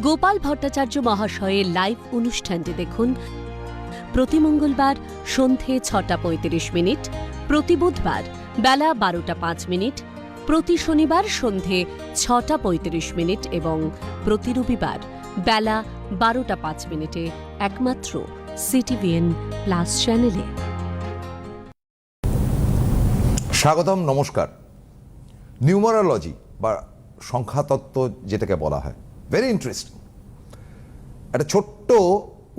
গোপাল ভট্টাচার্য মহাশয়ের লাইভ অনুষ্ঠানটি দেখুন প্রতি মঙ্গলবার সন্ধে 6:35, প্রতি বুধবার বেলা 12:05, প্রতি শনিবার সন্ধে 6:35 এবং প্রতি রবিবার বেলা 12:05 একমাত্র সিটিভিএন প্লাস চ্যানেলে। স্বাগতম, নমস্কার। নিউমারোলজি বা সংখ্যাতত্ত্ব যেটাকে বলা হয়, ভেরি ইন্টারেস্টিং। একটা ছোট্ট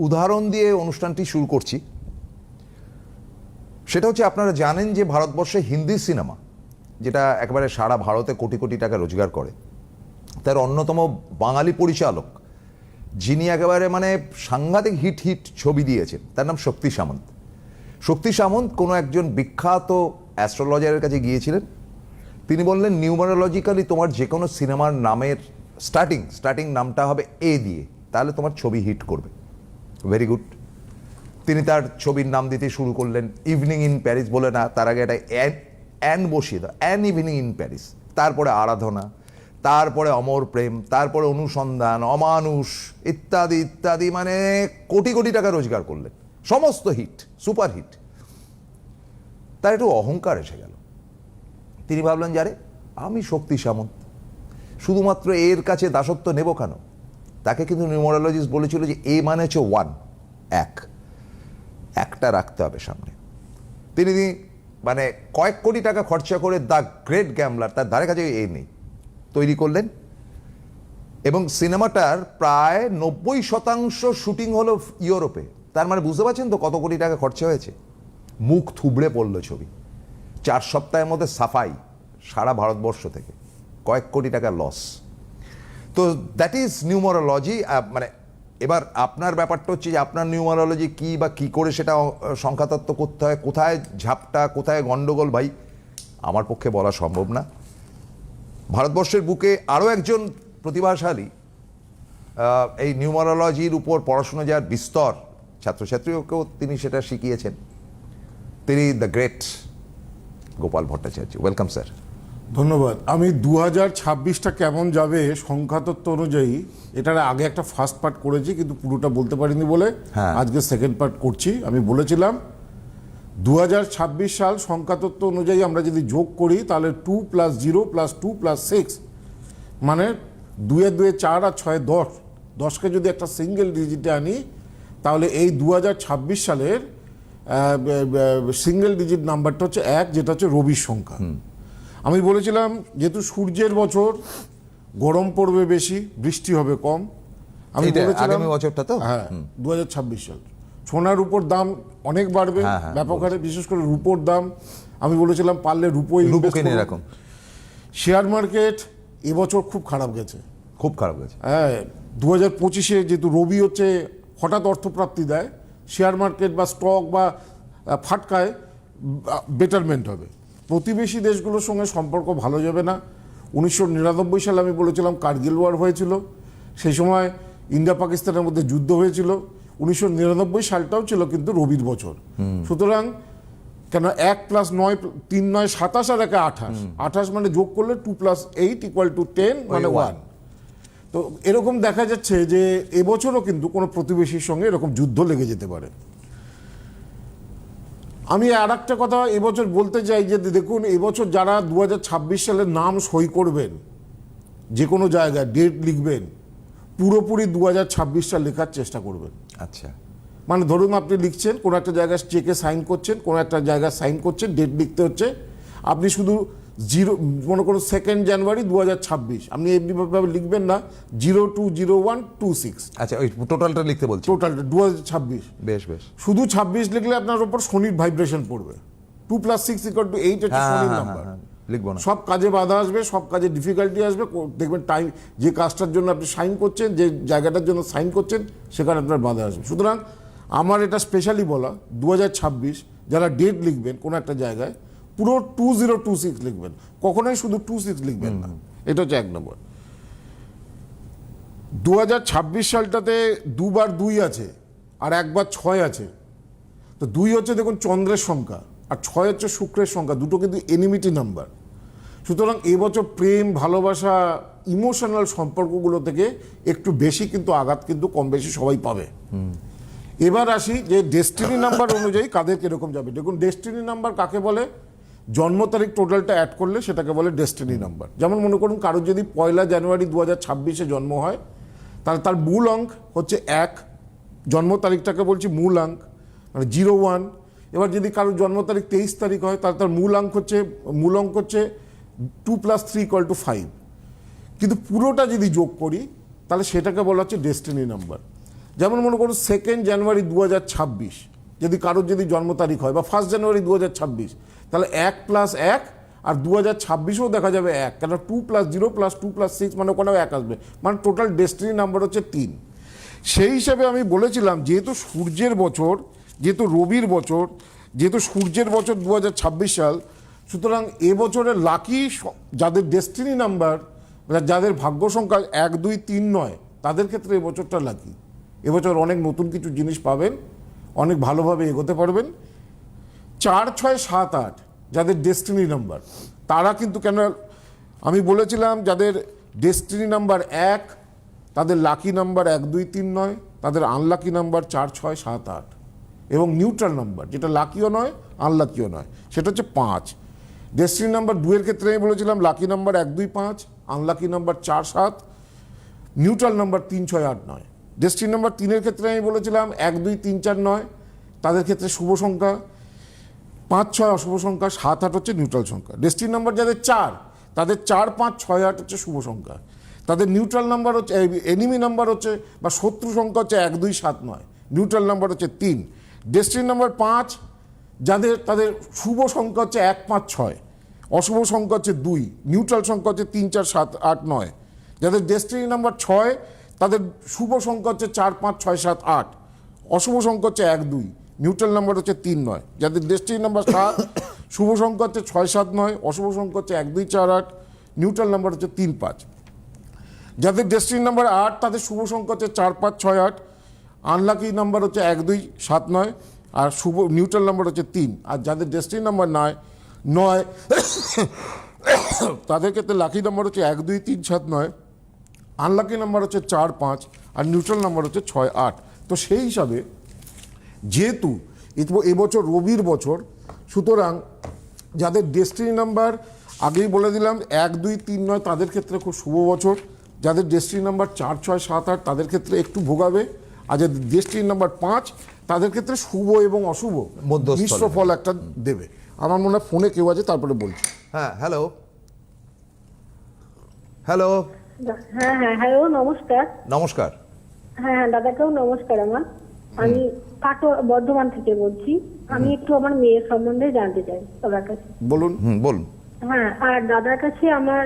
উদাহরণ দিয়ে অনুষ্ঠানটি শুরু করছি। সেটা হচ্ছে, আপনারা জানেন যে ভারতবর্ষে হিন্দি সিনেমা, যেটা একেবারে সারা ভারতে কোটি কোটি টাকা রোজগার করে, তার অন্যতম বাঙালি পরিচালক, যিনি একেবারে সাংঘাতিক হিট ছবি দিয়েছেন, তার নাম শক্তি সামন্ত। শক্তি সামন্ত কোনো একজন বিখ্যাত অ্যাস্ট্রোলজারের কাছে গিয়েছিলেন। তিনি বললেন, নিউমারোলজিক্যালি তোমার যে কোনো সিনেমার নামের স্টার্টিং নামটা হবে এ দিয়ে, তাহলে তোমার ছবি হিট করবে। Very good. তিনি তার ছবির নাম দিতে শুরু করলেন। ইভিনিং ইন প্যারিস বলে না, তার আগে একটা অ্যান বসিয়ে দাও, অ্যান ইভিনিং ইন প্যারিস। তারপরে আরাধনা, তারপরে অমর প্রেম, তারপরে অনুসন্ধান, অমানুষ, ইত্যাদি ইত্যাদি, কোটি কোটি টাকা রোজগার করলেন। সমস্ত হিট, সুপার হিট। তার একটু অহংকার এসে গেল। তিনি ভাবলেন, যারে আমি শক্তি সামন্ত, শুধুমাত্র এর কাছে দাসত্ব নেব কেন? তাকে কিন্তু নিউমারোলজিস্ট বলেছিল যে এ মানে হচ্ছে 1, একটা রাখতে হবে সামনে। তিনি কয়েক কোটি টাকা খরচা করে দ্য গ্রেট গ্যাম্বলার, তার ধারে কাছে এ নেই, তৈরি করলেন। এবং সিনেমাটার প্রায় 90% শুটিং হলো ইউরোপে। তার বুঝতে পারছেন তো কত কোটি টাকা খরচা হয়েছে? মুখ থুবড়ে পড়লো ছবি। 4 সপ্তাহের মধ্যে সাফাই সারা ভারতবর্ষ থেকে, কয়েক কোটি টাকা লস। তো দ্যাট ইজ নিউমারোলজি। এবার আপনার ব্যাপারটা হচ্ছে যে আপনার নিউমারোলজি কি বা কি করে সেটা সংখ্যাতত্ত্ব করতে হয়, কোথায় ঝাপটা, কোথায় গন্ডগোল, ভাই আমার পক্ষে বলা সম্ভব না। ভারতবর্ষের বুকে আরও একজন প্রতিভাশালী, এই নিউমারোলজির উপর পড়াশুনো যার বিস্তর, ছাত্রছাত্রীকেও তিনি সেটা শিখিয়েছেন, তিনি the great Gopal Bhattacharya. Welcome sir. ধন্যবাদ। আমি 2026টা কেমন যাবে সংখ্যাতত্ত্ব অনুযায়ী, এটার আগে একটা ফার্স্ট পার্ট করেছি, কিন্তু পুরোটা বলতে পারিনি বলে আজকে সেকেন্ড পার্ট করছি। আমি বলেছিলাম 2026 সাল সংখ্যাতত্ত্ব অনুযায়ী আমরা যদি যোগ করি, তাহলে 2 + 0 + 2 + 6 2 এর 2 4 আর 6 10, 10কে যদি একটা সিঙ্গেল ডিজিটে আনি, তাহলে এই 2026 সালের সিঙ্গেল ডিজিট নাম্বারটা হচ্ছে 1, যেটা হচ্ছে রবির সংখ্যা। আমি বলেছিলাম যেহেতু সূর্যের বছর, গরম পড়বে বেশি, বৃষ্টি হবে কম। আমি বলেছিলাম বছরটা তো 2026 সাল সোনার উপর দাম অনেক বাড়বে ব্যাপক হারে, বিশেষ করে রূপোর দাম। আমি বলেছিলাম পারলে রূপোই এরকম। শেয়ার মার্কেট এবছর খুব খারাপ গেছে। 2025-এ যেহেতু রবি হচ্ছে হঠাৎ অর্থপ্রাপ্তি দেয়, শেয়ার মার্কেট বা স্টক বা ফাটকায় বেটারমেন্ট হবে। প্রতিবেশী দেশগুলোর সঙ্গে সম্পর্ক ভালো যাবে না। 1999 সালে আমি বলেছিলাম কার্গিল ওয়ার হয়েছিল, সেই সময় ইন্ডিয়া পাকিস্তানের মধ্যে যুদ্ধ হয়েছিল। 1999 সালটাও ছিল কিন্তু রবির বছর। সুতরাং কেন 1 + 9 3 9 27 আর 1 28 মানে যোগ করলে 2 + 8 = 10 1। তো এরকম দেখা যাচ্ছে যে এবছরও কিন্তু কোনো প্রতিবেশীর সঙ্গে এরকম যুদ্ধ লেগে যেতে পারে। আমি আর একটা কথা এবছর বলতে চাই যে দেখুন, এবছর যারা 2026 সালের নাম সই করবেন, যে কোনো জায়গায় ডেট লিখবেন, পুরোপুরি 2026 সাল লেখার চেষ্টা করবেন। আচ্ছা, ধরুন আপনি লিখছেন, কোনো একটা জায়গায় চেকে সাইন করছেন, কোনো একটা জায়গায় সাইন করছেন, ডেট লিখতে হচ্ছে, আপনি শুধু 0 মনে করুন 2 জানুয়ারি 2026, আপনি এমনিভাবে লিখবেন না 020126। আচ্ছা, ওই টোটালটা লিখতে বলছি, টোটালটা 2026। বেশ। শুধু 26 লিখলে আপনার উপর শনির ভাইব্রেশন পড়বে। 2 + 6 = 8 হচ্ছে শনির নাম্বার। লিখবো না, সব কাজে বাধা আসবে, সব কাজে ডিফিকাল্টি আসবে। দেখবেন টাইম, যে কাজটার জন্য আপনি সাইন করছেন, যে জায়গাটার জন্য সাইন করছেন, সেখানে আপনার বাধা আসবে। সুতরাং আমার এটা স্পেশালি বলা, 2026 যারা ডেট লিখবেন কোনো একটা জায়গায়, পুরো 2026 লিখবেন, কখনোই শুধু 26 লিখবেন না। এটা হচ্ছে 1 নম্বর। 2026 সালটাতে 2 বার 2 আছে আর 1 বার 6 আছে। তো 2 হচ্ছে দেখুন চন্দ্রের সংখ্যা, আর 6 হচ্ছে শুক্রের সংখ্যা, দুটো কিন্তু এনিমিটি নাম্বার। সুতরাং এবছর প্রেম, ভালোবাসা ইমোশনাল সম্পর্কগুলো থেকে একটু বেশি কিন্তু আঘাত কিন্তু কম বেশি সবাই পাবে। এবার আসি যে ডেস্টিনি নাম্বার অনুযায়ী কাদের কিরকম যাবে। দেখুন ডেস্টিনি নাম্বার কাকে বলে, জন্ম তারিখ টোটালটা অ্যাড করলে সেটাকে বলে ডেস্টিনি নাম্বার। যেমন মনে করুন কারোর যদি 1 জানুয়ারি 2026 জন্ম হয়, তাহলে তার মূল অঙ্ক হচ্ছে 1, জন্ম তারিখটাকে বলছি মূল অঙ্ক, মানে 01। এবার যদি কারোর জন্ম তারিখ 23 তারিখ হয়, তাহলে তার মূল অঙ্ক হচ্ছে 2 + 3 = 5। কিন্তু পুরোটা যদি যোগ করি তাহলে সেটাকে বলা হচ্ছে ডেস্টিনি নাম্বার। যেমন মনে করুন 2 জানুয়ারি 2026 যদি কারোর যদি জন্ম তারিখ হয়, বা 1 জানুয়ারি 2026, তাহলে 1 + 1, আর 2026-ও দেখা যাবে 1, কেন 2 + 0 + 2 + 6 মানে ওখানেও 1 আসবে, মানে টোটাল ডেস্টিনি নাম্বার হচ্ছে 3। সেই হিসাবে আমি বলেছিলাম যেহেতু সূর্যের বছর, যেহেতু রবির বছর, যেহেতু সূর্যের বছর 2026 সাল, সুতরাং এবছরের লাকি যাদের ডেস্টিনি নাম্বার, যাদের ভাগ্য সংখ্যা 1, 2, 3 নয়, তাদের ক্ষেত্রে এবছরটা লাকি। এবছর অনেক নতুন কিছু জিনিস পাবেন, অনেক ভালোভাবে এগোতে পারবেন। 4, 6, 7, 8 যাদের ডেস্টিনি নাম্বার, তারা কিন্তু, কেন আমি বলেছিলাম যাদের ডেস্টিনি নাম্বার 1, তাদের লাকি নাম্বার 1, 2, 3 নয়, তাদের আনলাকি নাম্বার 4, 6, 7, 8, এবং নিউট্রাল নাম্বার যেটা লাকিও নয় আনলাকিও নয় সেটা হচ্ছে 5। ডেস্টিনি নাম্বার 2 এর ক্ষেত্রে আমি বলেছিলাম lucky number 1, 2, 5, unlucky number 4, 7, neutral number 3, 6, 8, 9। Destiny number 3 এর ক্ষেত্রে আমি বলেছিলাম 1, 2, 3, 4, 9 তাদের ক্ষেত্রে শুভ সংখ্যা, 5, 6 অশুভ সংখ্যা, 7, 8 হচ্ছে নিউট্রাল সংখ্যা। ডেস্টিনি নাম্বার যাদের 4, তাদের 4, 5, 6, 8 হচ্ছে শুভ সংখ্যা। তাদের নিউট্রাল নাম্বার হচ্ছে, এনিমি নাম্বার হচ্ছে বা শত্রু সংখ্যা হচ্ছে 1, 2, 7, 9, নিউট্রাল নাম্বার হচ্ছে 3। ডেস্টিনি নাম্বার 5 তাদের শুভ সংখ্যা হচ্ছে 1, 5, 6, অশুভ সংখ্যা হচ্ছে 2, নিউট্রাল সংখ্যা হচ্ছে 3, 4, 7, 8, 9। যাদের ডেস্টিনি নাম্বার 6 তাদের শুভ সংখ্যা হচ্ছে 4, 5, 6, 7, 8, অশুভ সংখ্যা হচ্ছে 1, 2, নিউট্রাল নাম্বার হচ্ছে 3, 9। যাদের ডেস্টিনি নাম্বার 7 শুভ সংখ্যা হচ্ছে 6, 7, 9, অশুভ সংখ্যা হচ্ছে 1, 2, 4, 8, নিউট্রাল নাম্বার হচ্ছে 3, 5। যাদের ডেস্টিনি নাম্বার 8 তাদের শুভ সংখ্যা হচ্ছে 4, 5, 6, 8, আনলাকি নাম্বার হচ্ছে 1, 2, 7, 9, আর শুভ নিউট্রাল নাম্বার হচ্ছে 3। আর যাদের ডেস্টিনি নাম্বার 9 তাদের ক্ষেত্রে লাকি নাম্বার হচ্ছে 1, 2, 3, 7, 9, আনলাকি নাম্বার হচ্ছে 4, 5, আর নিউট্রাল নাম্বার হচ্ছে 6, 8। তো সেই হিসাবে যেহেতু এবছর রবির বছর, সুতরাং যাদের ডেস্টিনি নাম্বার আগেই বলে দিলাম 1, 2, 3 নয় তাদের ক্ষেত্রে খুব শুভ বছর। যাদের ডেস্টিনি নাম্বার 4, 6, 7, 8 তাদের ক্ষেত্রে একটু ভোগাবে। আর যাদের ডেস্টিনি নাম্বার 5 তাদের ক্ষেত্রে শুভ এবং অশুভ মধ্যস্থলে মিশ্র ফল একটা দেবে। আমার মনে হয় ফোনে কেউ আছে, তারপরে বলছি। হ্যাঁ, হ্যালো হ্যালো হ্যাঁ হ্যাঁ হ্যালো, নমস্কার। নমস্কার। হ্যাঁ দাদাকেও নমস্কার। আমি বর্ধমান থেকে বলছি। আমি একটু আমার মেয়ের সম্বন্ধে জানতে চাই দাদার কাছে। বলুন। বলুন। হ্যাঁ, আর দাদার কাছে আমার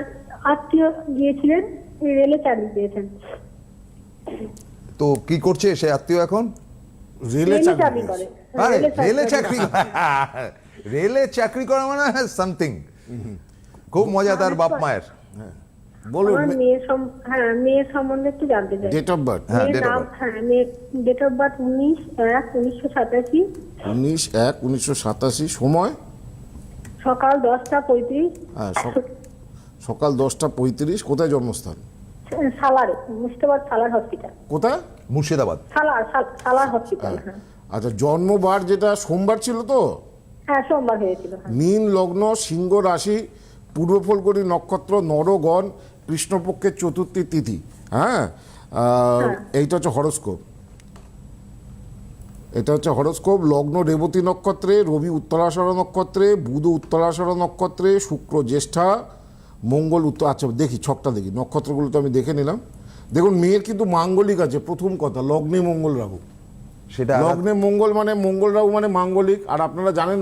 আত্মীয় গিয়েছিলেন, রেলে চাকরি পেয়েছেন। তো কি করছে সে আত্মীয় এখন? রেলে চাকরি করে। আরে রেলে চাকরি, রেলে চাকরি করা মানে সামথিং খুব মজাদার বাপ মায়ের। বলুন। আমার মেয়ের সম্বন্ধে একটু জানতে চাই। Date of birth? মেয়ের নাম, মেয়ের ডেট অফ বার্থ 19/1/1987। 19/1/1987। সময় সকাল 10:35। হ্যাঁ, সকাল 10:35। কোথায় জন্মস্থান? সালারে, মুর্শিদাবাদ সালার হসপিটাল। কোথায়? মুর্শিদাবাদ সালার হসপিটাল। হ্যাঁ। আচ্ছা, জন্মবার যেটা সোমবার ছিল তো? হ্যাঁ, সোমবার হয়েছিল। মীন লগ্ন, সিংহ রাশি, পূর্ব ফলগুনি নক্ষত্র, নরগণ, কৃষ্ণপক্ষের চতুর্থী তিথি। হ্যাঁ, এইটা হচ্ছে হরস্কোপ। এটা হচ্ছে হরস্কোপ। লগ্ন রেবতী নক্ষত্রে, রবি উত্তরাষাঢ় নক্ষত্রে, বুধ উত্তরাষাঢ় নক্ষত্রে, শুক্র জ্যেষ্ঠা, মঙ্গল উত্তর। আচ্ছা দেখি ছকটা, দেখি নক্ষত্রগুলো তো আমি দেখে নিলাম। দেখুন মেয়ের কিন্তু মাঙ্গলিক আছে, প্রথম কথা। লগ্নে মঙ্গল রাহু, সেটা লগ্নে মঙ্গল মানে মঙ্গল রাহু মানে মাঙ্গলিক। আর আপনারা জানেন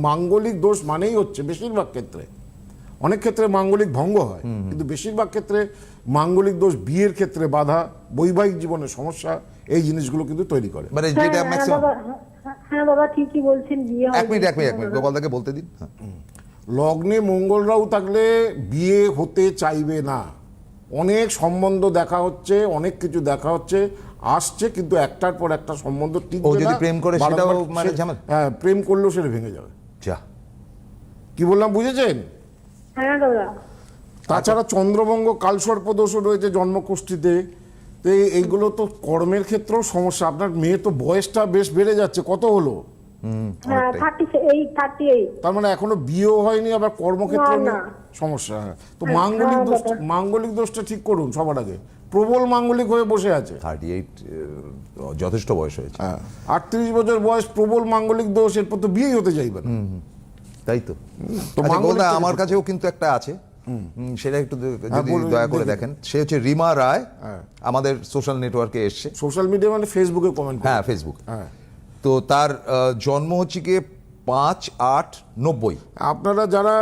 মাঙ্গলিক দোষ মানেই হচ্ছে বেশিরভাগ ক্ষেত্রে, অনেক ক্ষেত্রে মাঙ্গলিক ভঙ্গ হয়, কিন্তু বেশিরভাগ ক্ষেত্রে মাঙ্গলিক দোষ বিয়ের ক্ষেত্রে বাধা, বৈবাহিক জীবনের সমস্যা, এই জিনিসগুলো কিন্তু তৈরি করে। মানে যেটা ম্যাক্সিমাম। হ্যাঁ বাবা, ঠিকই বলছেন। বিয়ে এক মিনিট গোপালদাকে বলতে দিন। লগ্নে মঙ্গল রাহু থাকলে বিয়ে হতে চাইবে না। অনেক সম্বন্ধ দেখা হচ্ছে, অনেক কিছু দেখা হচ্ছে, আসছে, কিন্তু একটার পর একটা সম্বন্ধ টিকবে না। যদি প্রেম করে সেটাও মানে ঝামেলা। হ্যাঁ, প্রেম করলেও সেটা ভেঙে যাবে। যা কি বললাম বুঝেছেন? হ্যাঁ দাদা। তাছাড়া চন্দ্রবঙ্গ কালসর্প দোষও রয়েছে জন্মকুষ্ঠিতে। তো এইগুলো তো কর্মের ক্ষেত্রেও সমস্যা। আপনার মেয়ে তো বয়সটা বেশ বেড়ে যাচ্ছে, কত হলো? হ্যাঁ, 38। তার মানে এখনো বিয়েও হয়নি, আবার কর্মক্ষেত্রে না। সমস্যা। হ্যাঁ, তো হ্যাঁ, মাঙ্গলিক দোষটা ঠিক করুন সবার আগে। প্রবল মাঙ্গলিক হয়ে বসে আছে। 38 যথেষ্ট বয়স হয়েছে। হ্যাঁ, 38 বছর বয়স, প্রবল মাঙ্গলিক দোষ, এরপর তো বিয়েই হতে চাইবে না। তাই তো। তো আচ্ছা, মাঙ্গলিক গোলদা, থেকে আমার ঠিক কাছেও কিন্তু একটা আছে, সেটা একটু যদি বলুন, দয়া করে দেখি। দেখেন। সে হচ্ছে রিমা রায়, হ্যাঁ। আমাদের সোশ্যাল নেটওয়ার্কে এসছে। সোশ্যাল মিডিয়া মানে ফেসবুকে কমেন্ট করে। হ্যাঁ, ফেসবুক। হ্যাঁ, তো তার জন্ম হচ্ছে গিয়ে 5/8/90। আপনারা যারা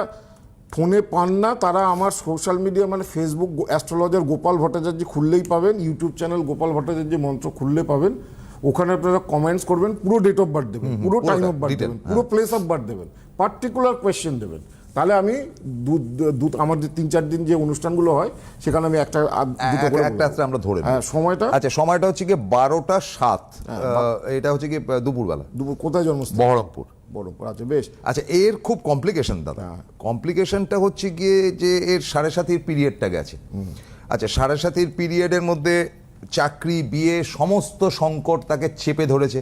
ফোনে পান না তারা আমার সোশ্যাল মিডিয়া মানে ফেসবুক অ্যাস্ট্রোলজার গোপাল ভট্টাচার্য খুললেই পাবেন, ইউটিউব চ্যানেল গোপাল ভট্টাচার্য মন্ত্র খুললে পাবেন। ওখানে আপনারা কমেন্টস করবেন, পুরো ডেট অফ বার্থ দেবেন, পুরো টাইম অফ বার্থ detail, দেবেন, পুরো প্লেস অফ বার্থ দেবেন, পার্টিকুলার কোয়েশ্চেন দেবেন। তাহলে আমি আমার যে 3-4 দিন যে অনুষ্ঠানগুলো হয় সেখানে আমি একটা দুটো করে একটা বলবো। আমরা ধরে নেব। হ্যাঁ, সময়টা আচ্ছা, সময়টা হচ্ছে গিয়ে 12টা 7। এটা হচ্ছে গিয়ে দুপুরবেলা, দুপুর। কোথায় জন্মস্থান? বহরমপুর। বড়পুর। আচ্ছা, বেশ। আচ্ছা, এর খুব কমপ্লিকেশন দাদা। কমপ্লিকেশনটা হচ্ছে গিয়ে যে এর 7.5 পিরিয়ডটা গেছে। আচ্ছা, 7.5 পিরিয়ডের মধ্যে চাকরি, বিয়ে, সমস্ত সংকট তাকে চেপে ধরেছে।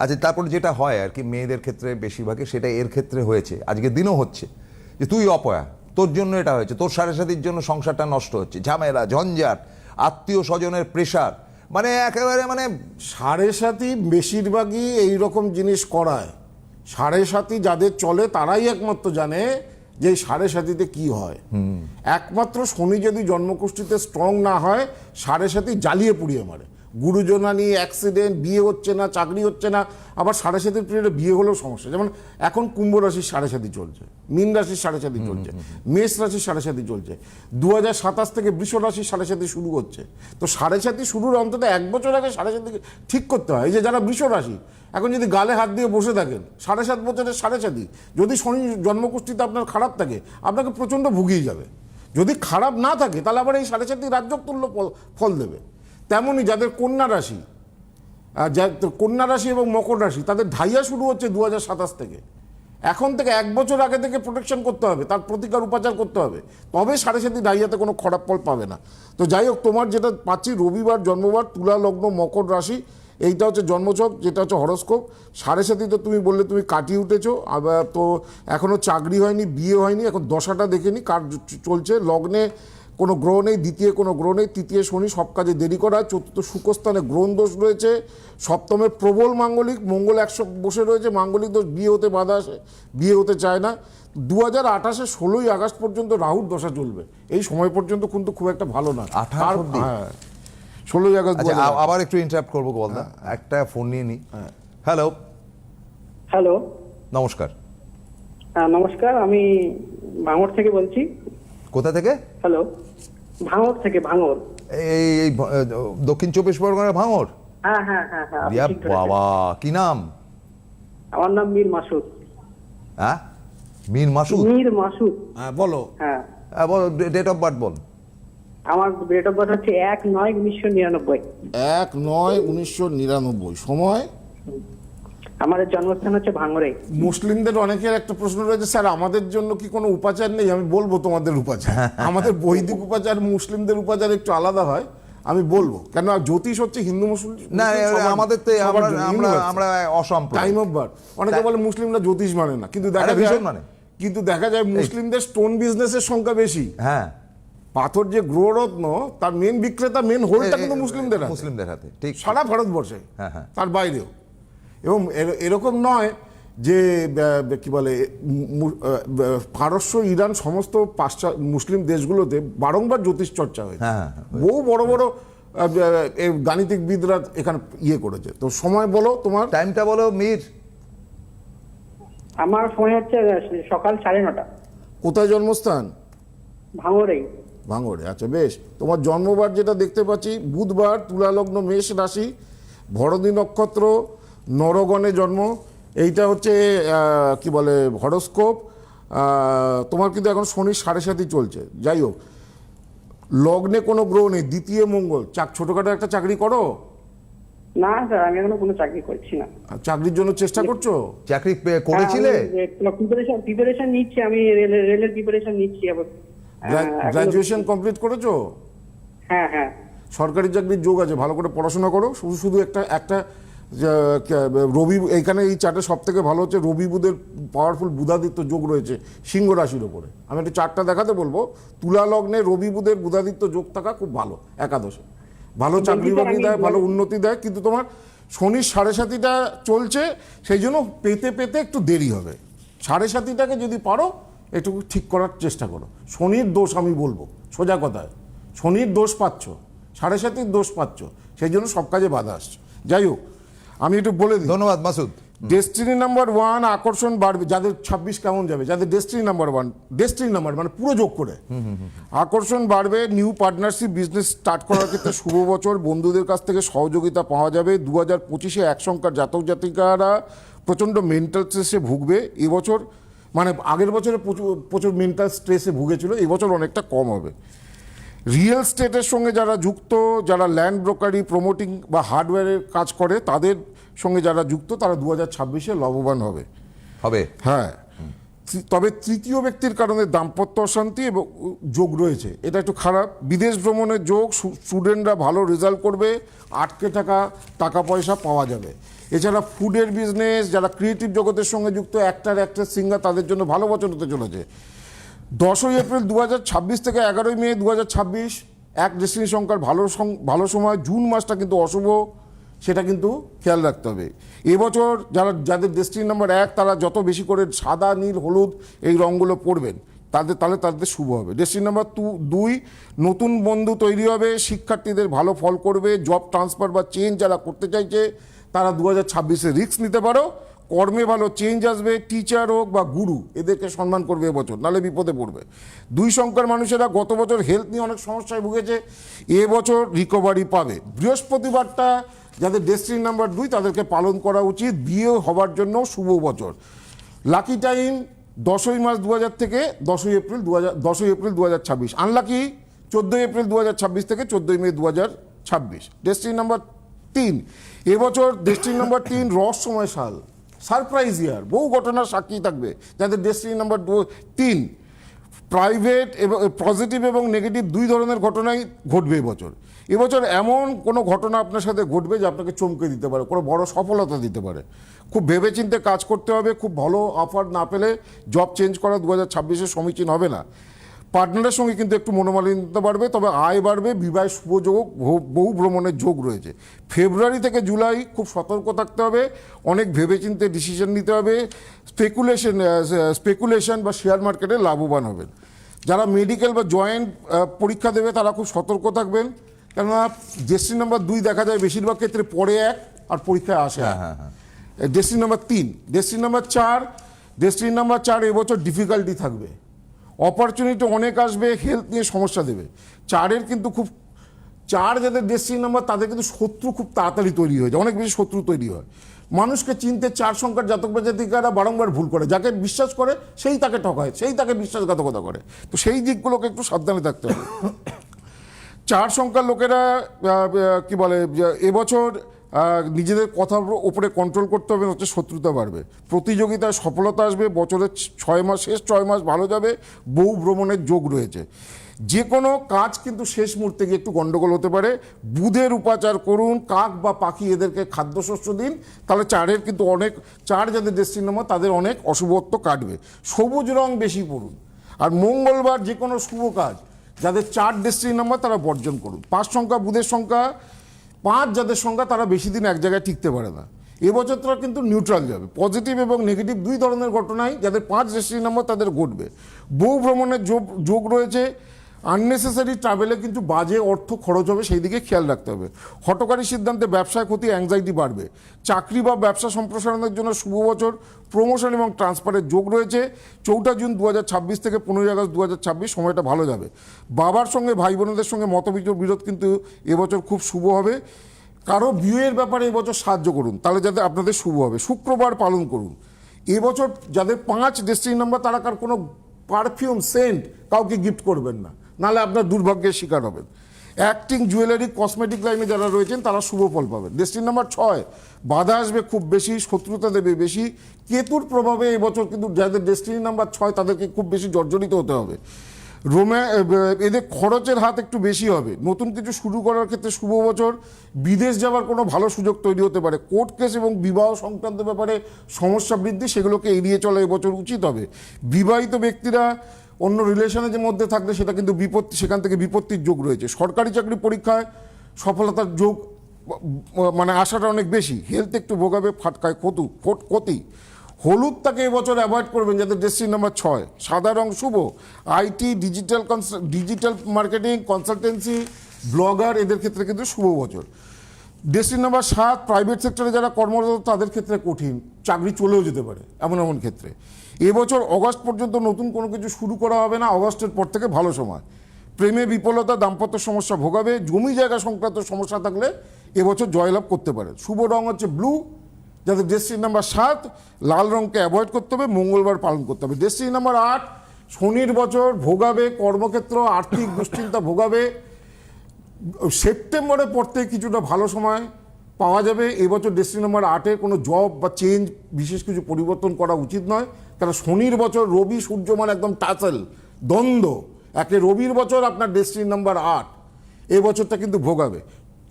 আচ্ছা, তারপর যেটা হয় আর কি মেয়েদের ক্ষেত্রে বেশিরভাগই, সেটা এর ক্ষেত্রে হয়েছে, আজকে দিনও হচ্ছে, যে তুই অপয়া, তোর জন্য এটা হয়েছে, তোর 7.5 জন্য সংসারটা নষ্ট হচ্ছে, ঝামেলা, ঝঞ্ঝাট, আত্মীয় স্বজনের প্রেশার, মানে একেবারে মানে 7.5 বেশিরভাগই এইরকম জিনিস করায়। 7.5 যাদের চলে তারাই একমাত্র জানে যে এই 7.5 কি হয়। একমাত্র শনি যদি জন্মকুষ্ঠিতে স্ট্রং না হয়, 7.5 জ্বালিয়ে পুড়িয়ে মারে। গুরুজনানি, অ্যাক্সিডেন্ট, বিয়ে হচ্ছে না, চাকরি হচ্ছে না, আবার 7.5 পিরিয়ডে বিয়ে হলেও সমস্যা। যেমন এখন কুম্ভ রাশির 7.5 চলছে, মীন রাশির 7.5 চলছে, মেষ রাশির 7.5 চলছে, 2027 থেকে বৃষ রাশির 7.5 শুরু হচ্ছে। তো 7.5 শুরুর অন্তত 1 বছর আগে 7.5 ঠিক করতে হয়। এই যে যারা বৃষ রাশি, এখন যদি গালে হাত দিয়ে বসে থাকেন, 7.5 বছরের 7.5, যদি শনি জন্মকুষ্ঠিতে আপনার খারাপ থাকে, আপনাকে প্রচণ্ড ভুগিয়ে যাবে। যদি খারাপ না থাকে তাহলে আবার এই 7.5 রাজযোগ তুল্য ফল দেবে। তেমনই যাদের কন্যা রাশি, কন্যা রাশি এবং মকর রাশি, তাদের ঢাইয়া শুরু হচ্ছে 2027 থেকে। এখন থেকে 1 বছর আগে থেকে প্রোটেকশন করতে হবে, তার প্রতিকার উপাচার করতে হবে, তবে 7.5 ঢাইয়াতে কোনো খারাপ ফল পাবে না। তো যাই হোক, তোমার যেটা পাচ্ছি রবিবার জন্মবার, তুলা লগ্ন, মকর রাশি, এইটা হচ্ছে জন্মছক, যেটা হচ্ছে হরস্কোপ। 7.5 তো তুমি বললে তুমি কাটিয়ে উঠেছো, আবার তো এখনও চাকরি হয়নি, বিয়ে হয়নি, এখন দশাটা দেখে নি কার চলছে। লগ্নে কোনো গ্রহ নেই, দ্বিতীয় কোনো গ্রহ নেই, তৃতীয় শনি, সব কাজে দেরি করা, চতুর্থ শুক্রস্থানে গ্রহণ দোষ রয়েছে, সপ্তমে প্রবল মাঙ্গলিক, মঙ্গল 100 বসে রয়েছে, মাঙ্গলিক দোষ, বিয়ে হতে বাধা আসে, বিয়ে হতে চায় না। 2028 16ই আগস্ট পর্যন্ত রাহুর দশা চলবে। এই সময় পর্যন্ত কিন্তু খুব একটা ভালো না। 28 অবধি? হ্যাঁ, 16ই আগস্ট। আচ্ছা, আবার একটু ইন্টারাপ্ট করবো বলদা, একটা ফোন নিয়ে নি। হ্যালো, হ্যালো, নমস্কার। হ্যাঁ নমস্কার, আমি ভাঙড় থেকে বলছি। কোথা থেকে? হ্যালো, ভাঙড় থেকে, ভাঙড়। এই দক্ষিণ 24 পরগনার ভাঙড়? হ্যাঁ হ্যাঁ হ্যাঁ হ্যাঁ, আপনি রিয়া ঠিক ধরেছেন। বাবা, কি নাম? আমার নাম মীর মাসুদ। হ্যাঁ, মীর মাসুদ। মীর মাসুদ, হ্যাঁ, বলো। হ্যাঁ। বল, ডেট অফ বার্থ বল। আমার ডেট অফ বার্থ হচ্ছে 1/9/1999। 1/9/1999। সময়? আমাদের জন্মস্থান হচ্ছে ভাঙড়ে। মুসলিমদের অনেকের একটা প্রশ্ন রয়েছে, স্যার আমাদের জন্য কি কোনো উপাচার নেই? আমি বলবো তোমাদের উপাচার। আমাদের বৈদিক উপাচার মুসলিমদের উপাচার একটু আলাদা হয়, আমি বলবো। কেন, জ্যোতিষ হচ্ছে হিন্দু মুসলিম না, আমাদের তো আমরা অসম্পূর্ণ টাইম অফ বার্থ। অনেকে বলে মুসলিমরা জ্যোতিষ মানে না, কিন্তু দেখা যায় মুসলিমদের স্টোন বিজনেসের সংখ্যা বেশি। হ্যাঁ, পাথর যে গ্রহরত্ন, তার মেন বিক্রেতা, মেন হোল্ডটা কিন্তু মুসলিমদের হাতে, ঠিক, সারা ভারতবর্ষে, হ্যাঁ হ্যাঁ, তার বাইরেও। এবং এরকম নয় যে কি বলে, পারস্য, ইরান, সমস্ত পাশ্চাত্য মুসলিম দেশগুলোতে বারংবার জ্যোতিষ চর্চা হয়েছে। বহু বড় বড় গাণিতিকবিদরা এখানে ইয়ে করেছে। তো সময় বলো, তোমার টাইমটা বলো মীর। আমার সময় হচ্ছে সকাল 9:30। কোথায় জন্মস্থান? ভাঙড়েই। ভাঙড়ে। আচ্ছা, বেশ। তোমার জন্মবার যেটা দেখতে পাচ্ছি, বুধবার, তুলা লগ্ন, মেষ রাশি, ভরণী নক্ষত্র, নরগণে জন্ম। এইটা হচ্ছে কি বলে হরস্কোপ। তোমার কিন্তু এখন শনি 7.5 চলছে। যাই হোক, লগ্নে কোনো গ্রহ নেই, দ্বিতীয় মঙ্গল। ছোটখাটো একটা চাকরি করো? না স্যার, আমি এখনো কোনো চাকরি করছি না। চাকরির জন্য চেষ্টা করছো? চাকরি করেছিলে? প্রিপারেশন নিচ্ছি, আমি রেলের প্রিপারেশন নিচ্ছি। গ্রাজুয়েশন কমপ্লিট করেছো? হ্যাঁ হ্যাঁ। সরকারি চাকরির যোগ আছে, ভালো করে পড়াশোনা করো। শুধু শুধু একটা রবি, এইখানে এই চার্টে সব থেকে ভালো হচ্ছে রবি বুধের পাওয়ারফুল বুধাদিত্য যোগ রয়েছে সিংহ রাশির ওপরে। আমি একটু চার্টটা দেখাতে বলবো। তুলা লগ্নে রবি বুধের বুধাদিত্য যোগ থাকা খুব ভালো, একাদশে ভালো চাকরি বাকরি দেয়, ভালো উন্নতি দেয়। কিন্তু তোমার শনির 7.5টা চলছে, সেই জন্য পেতে পেতে একটু দেরি হবে। 7.5টাকে যদি পারো একটু ঠিক করার চেষ্টা করো। শনির দোষ আমি বলবো সোজা কথায়, শনির দোষ পাচ্ছ, 7.5 দোষ পাচ্ছ, সেই জন্য সব কাজে বাধা আসছে। যাই হোক, আমি একটু বলে দিই। ধন্যবাদ মাসুদ। ডেস্টিনি নাম্বার 1 আকর্ষণ বাড়বে। যাদের 26 কেমন যাবে, যাদের ডেস্টিনি নাম্বার 1, ডেস্টিনি নাম্বার মানে পুরো যোগ করে আকর্ষণ বাড়বে। নিউ পার্টনারশিপ বিজনেস স্টার্ট করার ক্ষেত্রে শুভ বছর, বন্ধুদের কাছ থেকে সহযোগিতা পাওয়া যাবে। 2025-এ 1 সংখ্যার জাতক জাতিকারা প্রচণ্ড মেন্টাল স্ট্রেসে ভুগবে এবছর। মানে আগের বছরে প্রচুর মেন্টাল স্ট্রেসে ভুগেছিল, এবছর অনেকটা কম হবে। রিয়েল স্টেটের সঙ্গে যারা যুক্ত, যারা ল্যান্ড ব্রোকারি, প্রমোটিং বা হার্ডওয়্যারের কাজ করে, তাদের সঙ্গে যারা যুক্ত, তারা 2026-এ লাভবান হবে। হ্যাঁ, তবে তৃতীয় ব্যক্তির কারণে দাম্পত্য অশান্তি এবং যোগ রয়েছে, এটা একটু খারাপ। বিদেশ ভ্রমণের যোগ, স্টুডেন্টরা ভালো রেজাল্ট করবে, আটকে থাকা টাকা পয়সা পাওয়া যাবে। এছাড়া ফুডের বিজনেস, যারা ক্রিয়েটিভ জগতের সঙ্গে যুক্ত, অ্যাক্টর, অ্যাক্ট্রেস, সিঙ্গার, তাদের জন্য ভালো বছর হতে চলেছে। 10ই এপ্রিল 2026 থেকে 11ই মে 2026 এক ডেস্টিনি সংখ্যার ভালো সময়। জুন মাসটা কিন্তু অশুভ, সেটা কিন্তু খেয়াল রাখতে হবে। এবছর যাদের ডেস্টিনি নাম্বার 1, তারা যত বেশি করে সাদা, নীল, হলুদ এই রঙগুলো পরবেন, তাদের শুভ হবে। ডেস্টিনি নাম্বার 2, নতুন বন্ধু তৈরি হবে, শিক্ষার্থীদের ভালো ফল করবে। জব ট্রান্সফার বা চেঞ্জ যারা করতে চাইছে, তারা 2026-এ রিস্ক নিতে পারো। কর্মে ভালো চেঞ্জ আসবে। টিচার হোক বা গুরু, এদেরকে সম্মান করবে এবছর, নাহলে বিপদে পড়বে। 2 সংখ্যার মানুষেরা গত বছর হেলথ নিয়ে অনেক সমস্যায় ভুগেছে, এবছর রিকভারি পাবে। বৃহস্পতিবারটা যাদের ডেস্টিনি নাম্বার 2, তাদেরকে পালন করা উচিত। বিয়ে হবার জন্য শুভ বছর। লাকি টাইম 10ই মার্চ 2000 থেকে 10ই এপ্রিল 2026। আনলাকি 14ই এপ্রিল 2026 থেকে 14ই মে 2026। ডেস্টিনি নাম্বার 3, এবছর ডেস্টিনি নাম্বার 3 রহস্যময় সাল, সারপ্রাইজ ইয়ার, বহু ঘটনার সাক্ষী থাকবে যাদের ডেস্টিনি নাম্বার 3। প্রাইভেট এবং পজিটিভ এবং নেগেটিভ 2 ধরনের ঘটনাই ঘটবে এবছর। এবছর এমন কোনো ঘটনা আপনার সাথে ঘটবে যে আপনাকে চমকে দিতে পারে, কোনো বড় সফলতা দিতে পারে। খুব ভেবেচিন্তে কাজ করতে হবে। খুব ভালো অফার না পেলে জব চেঞ্জ করা 2026-এ সমীচীন হবে না। পার্টনারের সঙ্গে কিন্তু একটু মনোমালিন্য বাড়বে, তবে আয় বাড়বে। বিবাহ শুভ যোগ, বহু ভ্রমণের যোগ রয়েছে। ফেব্রুয়ারি থেকে জুলাই খুব সতর্ক থাকতে হবে, অনেক ভেবেচিন্তে ডিসিশন নিতে হবে। স্পেকুলেশন বা শেয়ার মার্কেটে লাভবান হবেন। যারা মেডিকেল বা জয়েন্ট পরীক্ষা দেবে, তারা খুব সতর্ক থাকবেন, কেননা ডেস্টিনি নাম্বার 2 দেখা যায় বেশিরভাগ ক্ষেত্রে পড়ে 1 আর পরীক্ষায় আসে। ডেস্টিনি নাম্বার 3, ডেস্টিনি নাম্বার 4 এবছর ডিফিকাল্টি থাকবে। অপরচুনিটি অনেক আসবে, হেলথ নিয়ে সমস্যা দেবে। 4-এর কিন্তু খুব 4 যাদের ডেস্টিনি নাম্বার, তাদের কিন্তু শত্রু খুব তাড়াতাড়ি তৈরি হয়ে যায়, অনেক বেশি শত্রু তৈরি হয়। মানুষকে চিনতে 4 সংখ্যার জাতক বা জাতিকারা বারংবার ভুল করে। যাকে বিশ্বাস করে সেই তাকে ঠকায়, সেই তাকে বিশ্বাসঘাতকতা করে। তো সেই দিকগুলোকে একটু সাবধানে থাকতে হবে। 4 সংখ্যার লোকেরা কি বলে, এবছর নিজেদের কথার উপরে কন্ট্রোল করতে হবে, হচ্ছে শত্রুতা বাড়বে। প্রতিযোগিতায় সফলতা আসবে। বছরের 6 মাস, শেষ 6 মাস ভালো যাবে। বহু ভ্রমণের যোগ রয়েছে। যে কোনো কাজ কিন্তু শেষ মুহূর্তে গিয়ে একটু গন্ডগোল হতে পারে। বুধের উপাচার করুন, কাক বা পাখি এদেরকে খাদ্যশস্য দিন, তাহলে 4-এর কিন্তু অনেক, 4 যাদের ডেস্টিনি নাম্বার, তাদের অনেক অশুভত্ব কাটবে। সবুজ রং বেশি পড়ুন। আর মঙ্গলবার যে কোনো শুভ কাজ যাদের 4 ডেস্টিনি নাম্বার, তারা বর্জন করুন। 5 সংখ্যা বুধের সংখ্যা, 5 যাদের সংখ্যা, তারা বেশি দিন এক জায়গায় টিকতে পারে না। এবছর তারা কিন্তু নিউট্রাল যাবে। পজিটিভ এবং নেগেটিভ 2 ধরনের ঘটনাই যাদের 5 ডেস্টিনি নাম্বার, তাদের ঘটবে। বহু ভ্রমণের যোগ রয়েছে। আননেসেসারি ট্রাভেলে কিন্তু বাজে অর্থ খরচ হবে, সেই দিকে খেয়াল রাখতে হবে। হঠকারী সিদ্ধান্তে ব্যবসায় ক্ষতি, অ্যাংজাইটি বাড়বে। চাকরি বা ব্যবসা সম্প্রসারণের জন্য শুভ বছর। প্রমোশন এবং ট্রান্সফারের যোগ রয়েছে। 4 জুন 2026 থেকে 15 আগস্ট 2026 সময়টা ভালো যাবে। বাবার সঙ্গে ভাই বোনদের সঙ্গে মতবিরোধ কিন্তু এবছর খুব শুভ হবে। কারো বিয়ের ব্যাপারে এবছর সাহায্য করুন, তাহলে যাতে আপনাদের শুভ হবে। শুক্রবার পালন করুন। এবছর যাদের 5 ডেস্টিনি নাম্বার, তারা কার কোনো পারফিউম, সেন্ট কাউকে গিফট করবেন না, নাহলে আপনার দুর্ভাগ্যের শিকার হবেন। অ্যাক্টিং, জুয়েলারি, কসমেটিক লাইনে যারা রয়েছেন, তারা শুভ ফল পাবেন। ডেস্টিনি নাম্বার 6, বাধা আসবে খুব বেশি, শত্রুতা দেবে বেশি। কেতুর প্রভাবে এবছর কিন্তু যাদের ডেস্টিনি নাম্বার 6, তাদেরকে খুব বেশি জর্জরিত হতে হবে। এদের খরচের হাত একটু বেশি হবে। নতুন কিছু শুরু করার ক্ষেত্রে শুভ বছর। বিদেশ যাওয়ার কোনো ভালো সুযোগ তৈরি হতে পারে। কোর্ট কেস এবং বিবাহ সংক্রান্ত ব্যাপারে সমস্যা বৃদ্ধি, সেগুলোকে এড়িয়ে চলা এবছর উচিত হবে। বিবাহিত ব্যক্তিরা অন্য রিলেশনের মধ্যে থাকলে সেটা কিন্তু বিপত্তি, সেখান থেকে বিপত্তির যোগ রয়েছে। সরকারি চাকরি পরীক্ষায় সফলতার যোগ মানে আশাটা অনেক বেশি। হেলথ একটু ভোগাবে, ফাটকায় ক্ষতি। হলুদটাকে এবছর অ্যাভয়েড করবেন, যাদের ডেস্টিনি নাম্বার 6। সাদা রং শুভ। IT, digital marketing, consultancy, blogger, এদের ক্ষেত্রে কিন্তু শুভ বছর। ডেস্টিনি নাম্বার 7, প্রাইভেট সেক্টরে যারা কর্মরত তাদের ক্ষেত্রে কঠিন, চাকরি চলেও যেতে পারে এমন ক্ষেত্রে। এবছর অগাস্ট পর্যন্ত নতুন কোনো কিছু শুরু করা হবে না, অগাস্টের পর থেকে ভালো সময়। প্রেমে বিফলতা, দাম্পত্য সমস্যা ভোগাবে। জমি জায়গা সংক্রান্ত সমস্যা থাকলে এবছর জয়লাভ করতে পারে। শুভ রং হচ্ছে ব্লু। যাদের ডেস্টিনি নাম্বার 7, লাল রঙকে অ্যাভয়েড করতে হবে, মঙ্গলবার পালন করতে হবে। ডেস্টিনি নাম্বার 8, শনির বছর ভোগাবে, কর্মক্ষেত্র আর্থিক দুশ্চিন্তা ভোগাবে। সেপ্টেম্বরের পর থেকে কিছুটা ভালো সময় পাওয়া যাবে। এবছর ডেস্টিনি নাম্বার 8-এর কোনো জব বা চেঞ্জ, বিশেষ কিছু পরিবর্তন করা উচিত নয়, কারণ শনির বছর রবি সূর্য মানে একদম টাসেল, দ্বন্দ্ব। একে রবির বছর আপনার ডেস্টিনি নাম্বার 8, এই বছরটা কিন্তু ভোগাবে।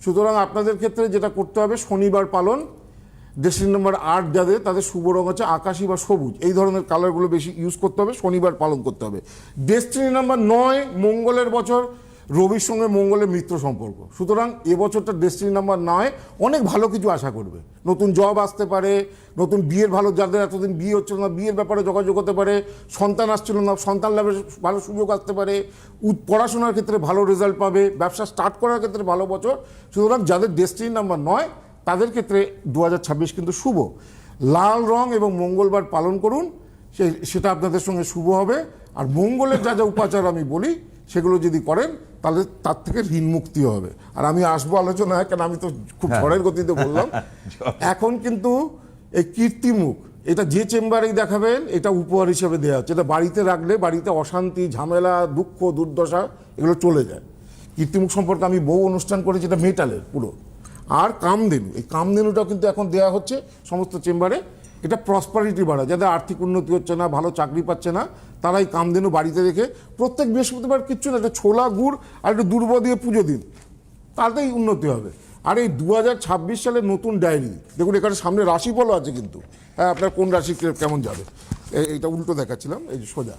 সুতরাং আপনাদের ক্ষেত্রে যেটা করতে হবে, শনিবার পালন। ডেস্টিনি নাম্বার 8 যাদের, তাদের শুভ রং হচ্ছে আকাশি বা সবুজ, এই ধরনের কালারগুলো বেশি ইউজ করতে হবে, শনিবার পালন করতে হবে। ডেস্টিনি নাম্বার 9, মঙ্গলের বছর, রবির সঙ্গে মঙ্গলের মিত্র সম্পর্ক। সুতরাং এবছরটা ডেস্টিনি নাম্বার 9 অনেক ভালো কিছু আশা করবে। নতুন জব আসতে পারে, নতুন বিয়ের ভালো, যাদের এতদিন বিয়ে হচ্ছিল না বিয়ের ব্যাপারে যোগাযোগ হতে পারে, সন্তান আসছিল না সন্তান লাভের ভালো সুযোগ আসতে পারে, পড়াশোনার ক্ষেত্রে ভালো রেজাল্ট পাবে, ব্যবসা স্টার্ট করার ক্ষেত্রে ভালো বছর। সুতরাং যাদের ডেস্টিনি নাম্বার 9 তাদের ক্ষেত্রে 2026 কিন্তু শুভ। লাল রং এবং মঙ্গলবার পালন করুন, সেটা আপনাদের সঙ্গে শুভ হবে। আর মঙ্গলের যা যা উপাচার আমি বলি সেগুলো যদি করেন তাহলে তার থেকে ঋণ মুক্তি হবে। আর আমি আসবো আলোচনায়, কারণ আমি তো খুব ঝড়ের গতিতে বললাম। এখন কিন্তু এই কীর্তিমুখ, এটা যে চেম্বারেই দেখাবেন, এটা উপহার হিসেবে দেওয়া হচ্ছে। এটা বাড়িতে রাখলে বাড়িতে অশান্তি, ঝামেলা, দুঃখ, দুর্দশা এগুলো চলে যায়। কীর্তিমুখ সম্পর্কে আমি বহু অনুষ্ঠান করেছি, এটা মেটালের পুরো। আর কামধেনু, এই কামধেনুটাও কিন্তু এখন দেওয়া হচ্ছে সমস্ত চেম্বারে। এটা প্রসপারিটি বাড়ায়, যাদের আর্থিক উন্নতি হচ্ছে না, ভালো চাকরি পাচ্ছে না, তারা এই কামধেনু বাড়িতে রেখে প্রত্যেক বৃহস্পতিবার কিচ্ছু না, একটা ছোলা গুড় আর একটু দুর্ব দিয়ে পুজো দিন, তাতেই উন্নতি হবে। আর এই 2026 সালের নতুন ডায়েরি দেখুন, এখানে সামনে রাশিফলও আছে কিন্তু। হ্যাঁ, আপনার কোন রাশি কেমন যাবে, এইটা উল্টো দেখাচ্ছিলাম, এই যে সোজা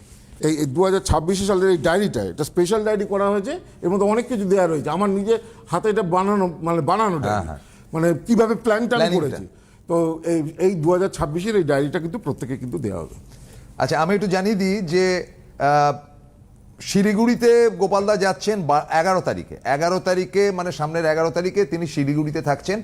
এই 2026 সালের এই ডায়েরিটা, এটা স্পেশাল ডায়েরি করা হয়েছে। এর মধ্যে অনেক কিছু দেওয়া রয়েছে, আমার নিজে হাতে এটা বানানো ডায়েরি, মানে কিভাবে প্ল্যানটা করেছি। তো এই 2026-এর এই ডায়েরিটা কিন্তু প্রত্যেকে কিন্তু দেওয়া হবে। আচ্ছা, আমি একটু জানিয়ে দিই যে শিলিগুড়িতে গোপালদা যাচ্ছেন 11 তারিখে, মানে সামনের 11 তারিখে তিনি শিলিগুড়িতে থাকছেন,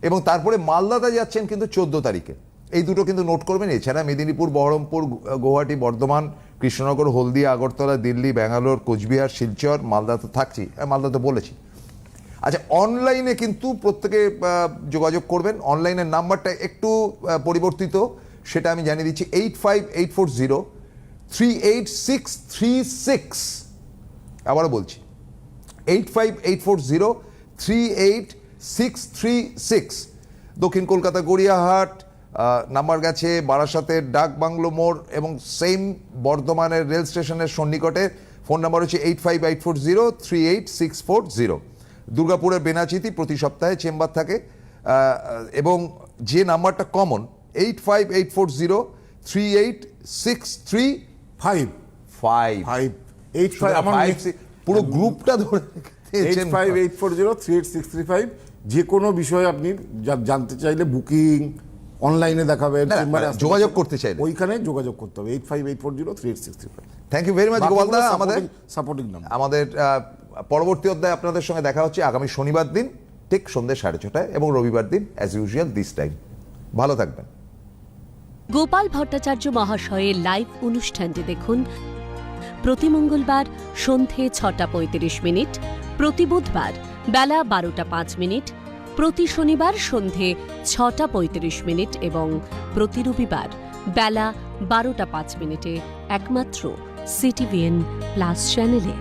এবং তারপরে মালদাতে যাচ্ছেন কিন্তু 14 তারিখে। এই দুটো কিন্তু নোট করবেন। এছাড়া মেদিনীপুর, বহরমপুর, গুয়াহাটি, বর্ধমান, কৃষ্ণনগর, হলদিয়া, আগরতলা, দিল্লি, ব্যাঙ্গালোর, কোচবিহার, শিলচর, মালদা তো থাকছি, মালদা তো বলেছি। আচ্ছা, অনলাইনে কিন্তু প্রত্যেকে যোগাযোগ করবেন। অনলাইনের নাম্বারটা একটু পরিবর্তিত, সেটা আমি জানিয়ে দিচ্ছি। 8584038636। আবারও বলছি, 8584038636। দক্ষিণ কলকাতা গড়িয়াহাট নাম্বার গেছে, বারাসাতের ডাক বাংলো মোড় এবং সেম বর্ধমানের রেল স্টেশনের সন্নিকটে ফোন নাম্বার হচ্ছে 8584038640। দুর্গাপুরের বেনাচিতি প্রতি সপ্তাহে চেম্বার থাকে, এবং যে নাম্বারটা কমন 8584038635 পুরো গ্রুপটা ধরে 8584038635। যে কোনো বিষয়ে আপনি জানতে চাইলে, বুকিং অনলাইনে দেখাবেন, যোগাযোগ করতে চাইলে ওইখানে যোগাযোগ করতে হবে 8584038635। থ্যাংক ইউ ভেরি মাচ গোপালদা। আমাদের সাপোর্টিং নাম্বার। আমাদের পরবর্তী অধ্যায়ে আপনাদের সঙ্গে দেখা হচ্ছে আগামী শনিবার দিন ঠিক সন্ধ্যে 6:30 এবং রবিবার দিন অ্যাজ ইউজুয়াল দিস টাইম। ভালো থাকবেন। গোপাল ভট্টাচার্য মহাশয়ের লাইভ অনুষ্ঠানটি দেখুন প্রতি মঙ্গলবার সন্ধে 6:35, প্রতি বুধবার বেলা 12:05, প্রতি শনিবার সন্ধে 6:35 এবং প্রতি রবিবার বেলা 12:05 একমাত্র CTVN+ চ্যানেলে।